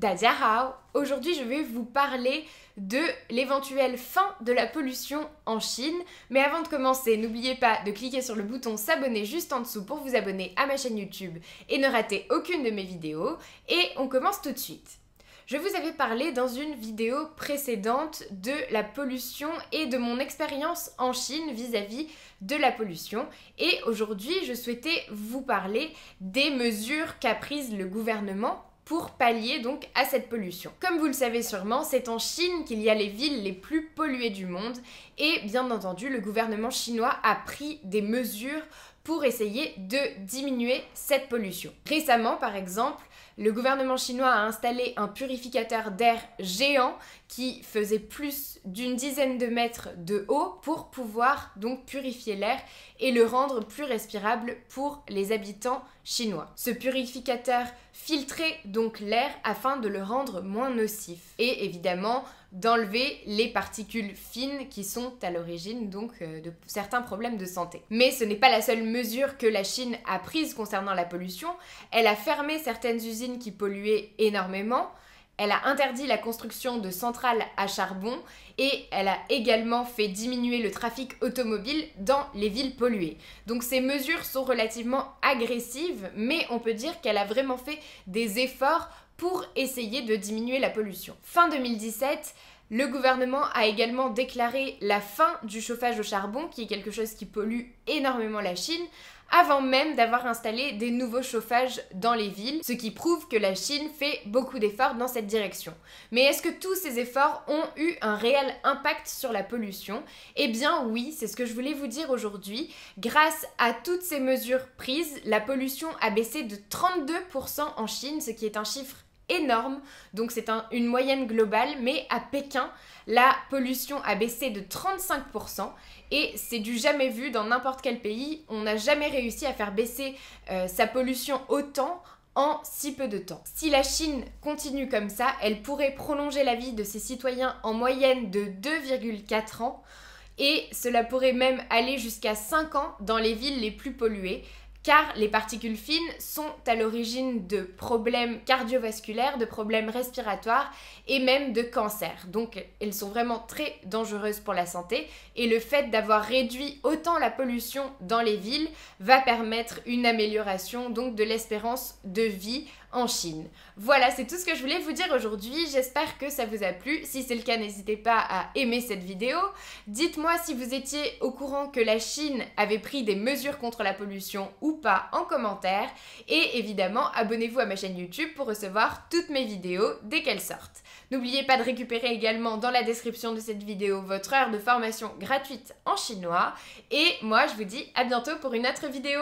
Dajiahao! Aujourd'hui, je vais vous parler de l'éventuelle fin de la pollution en Chine. Mais avant de commencer, n'oubliez pas de cliquer sur le bouton s'abonner juste en dessous pour vous abonner à ma chaîne YouTube et ne rater aucune de mes vidéos. Et on commence tout de suite. Je vous avais parlé dans une vidéo précédente de la pollution et de mon expérience en Chine vis-à-vis de la pollution. Et aujourd'hui, je souhaitais vous parler des mesures qu'a prises le gouvernement pour pallier donc à cette pollution. Comme vous le savez sûrement, c'est en Chine qu'il y a les villes les plus polluées du monde et bien entendu, le gouvernement chinois a pris des mesures pour essayer de diminuer cette pollution. Récemment, par exemple, le gouvernement chinois a installé un purificateur d'air géant qui faisait plus d'une dizaine de mètres de haut pour pouvoir donc purifier l'air et le rendre plus respirable pour les habitants chinois. Ce purificateur filtrait donc l'air afin de le rendre moins nocif et évidemment d'enlever les particules fines qui sont à l'origine donc de certains problèmes de santé. Mais ce n'est pas la seule mesure que la Chine a prise concernant la pollution. Elle a fermé certaines usines qui polluaient énormément. Elle a interdit la construction de centrales à charbon et elle a également fait diminuer le trafic automobile dans les villes polluées. Donc ces mesures sont relativement agressives, mais on peut dire qu'elle a vraiment fait des efforts pour essayer de diminuer la pollution. Fin 2017, le gouvernement a également déclaré la fin du chauffage au charbon, qui est quelque chose qui pollue énormément la Chine, avant même d'avoir installé des nouveaux chauffages dans les villes, ce qui prouve que la Chine fait beaucoup d'efforts dans cette direction. Mais est-ce que tous ces efforts ont eu un réel impact sur la pollution? Eh bien oui, c'est ce que je voulais vous dire aujourd'hui. Grâce à toutes ces mesures prises, la pollution a baissé de 32% en Chine, ce qui est un chiffre énorme, donc c'est une moyenne globale, mais à Pékin, la pollution a baissé de 35% et c'est du jamais vu dans n'importe quel pays. On n'a jamais réussi à faire baisser sa pollution autant en si peu de temps. Si la Chine continue comme ça, elle pourrait prolonger la vie de ses citoyens en moyenne de 2,4 ans et cela pourrait même aller jusqu'à 5 ans dans les villes les plus polluées, car les particules fines sont à l'origine de problèmes cardiovasculaires, de problèmes respiratoires et même de cancer. Donc elles sont vraiment très dangereuses pour la santé et le fait d'avoir réduit autant la pollution dans les villes va permettre une amélioration donc de l'espérance de vie en Chine. Voilà, c'est tout ce que je voulais vous dire aujourd'hui. J'espère que ça vous a plu. Si c'est le cas, n'hésitez pas à aimer cette vidéo. Dites-moi si vous étiez au courant que la Chine avait pris des mesures contre la pollution ou pas en commentaire. Et évidemment, abonnez-vous à ma chaîne YouTube pour recevoir toutes mes vidéos dès qu'elles sortent. N'oubliez pas de récupérer également dans la description de cette vidéo votre heure de formation gratuite en chinois. Et moi, je vous dis à bientôt pour une autre vidéo.